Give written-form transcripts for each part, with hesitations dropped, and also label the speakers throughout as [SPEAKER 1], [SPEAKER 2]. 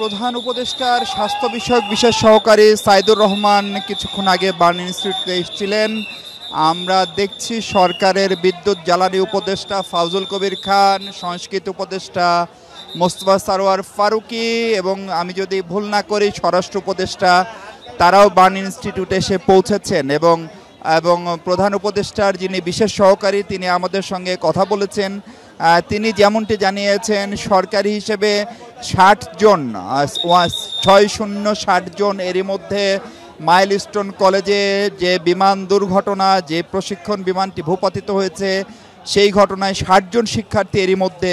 [SPEAKER 1] প্রধান উপদেষ্টার স্বাস্থ্য বিষয়ক বিশেষ সহকারী সাইদুর রহমান কিছুক্ষণ আগে বার্ন ইনস্টিটিউটে এসেছিলেন। আমরা দেখছি সরকারের বিদ্যুৎ জ্বালানি উপদেষ্টা ফাউজুল কবির খান, সংস্কৃতি উপদেষ্টা মোস্তফা সারোয়ার ফারুকী এবং আমি যদি ভুল না করি স্বরাষ্ট্র উপদেষ্টা, তারাও বার্ন ইনস্টিটিউটে এসে পৌঁছেছেন এবং এবং প্রধান উপদেষ্টার যিনি বিশেষ সহকারী তিনি আমাদের সঙ্গে কথা বলেছেন। তিনি যেমনটি জানিয়েছেন সরকারি হিসেবে ৬০ জন ৬০৬০ জন এরই মধ্যে মাইলস্টোন কলেজে যে বিমান দুর্ঘটনা, যে প্রশিক্ষণ বিমানটি ভূপাতিত হয়েছে সেই ঘটনায় ৬০ জন শিক্ষার্থী এরই মধ্যে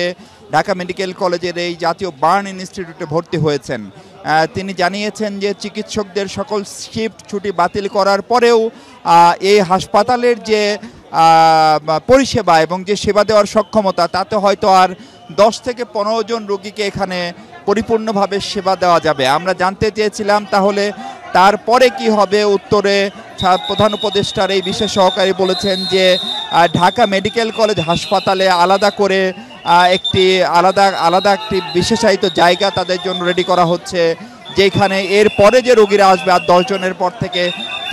[SPEAKER 1] ঢাকা মেডিকেল কলেজের এই জাতীয় বার্ন ইনস্টিটিউটে ভর্তি হয়েছেন। তিনি জানিয়েছেন যে চিকিৎসকদের সকল শিফট ছুটি বাতিল করার পরেও এই হাসপাতালের যে পরিষেবা এবং যে সেবা দেওয়ার সক্ষমতা তাতে হয়তো আর ১০ থেকে ১৫ জন রোগীকে এখানে পরিপূর্ণভাবে সেবা দেওয়া যাবে। আমরা জানতে চেয়েছিলাম তাহলে তারপরে কি হবে। উত্তরে প্রধান উপদেষ্টার এই বিশেষ সহকারী বলেছেন যে ঢাকা মেডিকেল কলেজ হাসপাতালে আলাদা করে আলাদা একটি বিশেষায়িত জায়গা তাদের জন্য রেডি করা হচ্ছে, যেখানে এর পরে যে রোগীরা আসবে আর ১০ জনের পর থেকে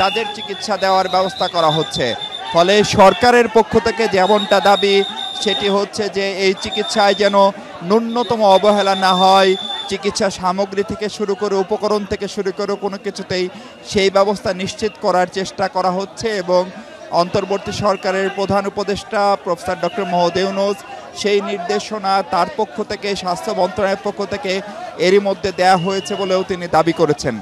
[SPEAKER 1] তাদের চিকিৎসা দেওয়ার ব্যবস্থা করা হচ্ছে। ফলে সরকারের পক্ষ থেকে যেমনটা দাবি সেটি হচ্ছে যে এই চিকিৎসায় যেন ন্যূনতম অবহেলা না হয়, চিকিৎসা সামগ্রী থেকে শুরু করে উপকরণ থেকে শুরু করে কোনো কিছুতেই সেই ব্যবস্থা নিশ্চিত করার চেষ্টা করা হচ্ছে। এবং অন্তর্বর্তী সরকারের প্রধান উপদেষ্টা প্রফেসর ডক্টর মোহাম্মদ ইউনূস সেই নির্দেশনা তার পক্ষ থেকে, স্বাস্থ্য মন্ত্রণালয়ের পক্ষ থেকে এরই মধ্যে দেয়া হয়েছে বলেও তিনি দাবি করেছেন।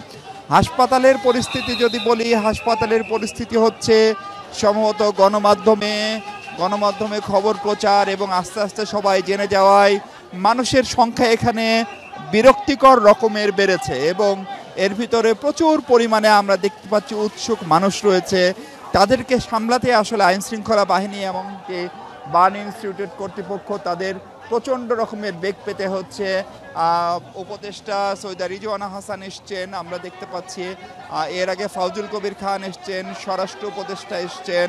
[SPEAKER 1] হাসপাতালের পরিস্থিতি যদি বলি, হাসপাতালের পরিস্থিতি হচ্ছে সম্ভবত গণমাধ্যমে খবর প্রচার এবং আস্তে আস্তে সবাই জেনে যাওয়ায় মানুষের সংখ্যা এখানে বিরক্তিকর রকমের বেড়েছে এবং এর ভিতরে প্রচুর পরিমাণে আমরা দেখতে পাচ্ছি উৎসুক মানুষ রয়েছে। তাদেরকে সামলাতে আসলে আইনশৃঙ্খলা বাহিনী এমনকি বার্ন ইনস্টিটিউট কর্তৃপক্ষ তাদের প্রচণ্ড রকমের বেগ পেতে হচ্ছে। উপদেষ্টা সৈয়দা রিজওয়ানা হাসান এসছেন, আমরা দেখতে পাচ্ছি এর আগে ফাউজুল কবির খান এসছেন, স্বরাষ্ট্র উপদেষ্টা এসছেন,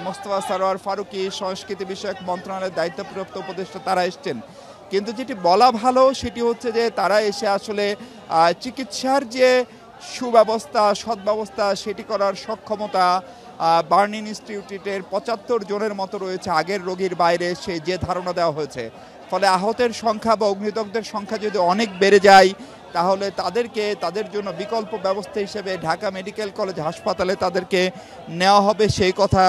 [SPEAKER 1] মোস্তফা সারোয়ার ফারুকী সংস্কৃতি বিষয়ক মন্ত্রণালয়ের দায়িত্বপ্রাপ্ত উপদেষ্টা তারা এসছেন। কিন্তু যেটি বলা ভালো সেটি হচ্ছে যে তারা এসে আসলে চিকিৎসার যে সুব্যবস্থা সদ্ব্যবস্থা সেটি করার সক্ষমতা বার্ন ইনস্টিটিউটের ৭৫ জনের মতো রয়েছে আগের রোগীর বাইরে, যে ধারণা দেওয়া হয়েছে। ফলে আহতের সংখ্যা বা অগ্নিদগ্ধের সংখ্যা যদি অনেক বেড়ে যায় তাহলে তাদের জন্য বিকল্প ব্যবস্থা হিসেবে ঢাকা মেডিকেল কলেজ হাসপাতালে তাদেরকে নেওয়া হবে, সেই কথা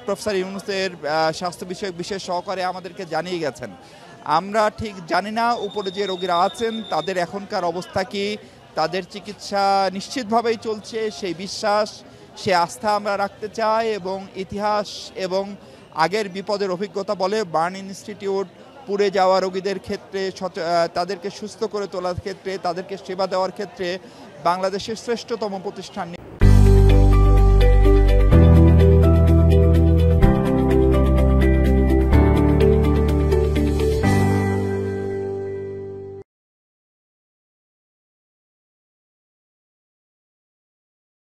[SPEAKER 1] প্রফেসর ইউনূসের স্বাস্থ্য বিষয়ক বিশেষ সহকারী আমাদেরকে জানিয়ে গেছেন। আমরা ঠিক জানি না উপরে যে রোগীরা আছেন তাদের এখনকার অবস্থা কি, তাদের চিকিৎসা নিশ্চিতভাবেই চলছে সেই বিশ্বাস, সে আস্থা আমরা রাখতে চাই। এবং ইতিহাস এবং আগের বিপদের অভিজ্ঞতা বলে বার্ন ইনস্টিটিউট পুড়ে যাওয়া রোগীদের ক্ষেত্রে তাদেরকে সুস্থ করে তোলার ক্ষেত্রে, তাদেরকে সেবা দেওয়ার ক্ষেত্রে বাংলাদেশের শ্রেষ্ঠতম প্রতিষ্ঠান।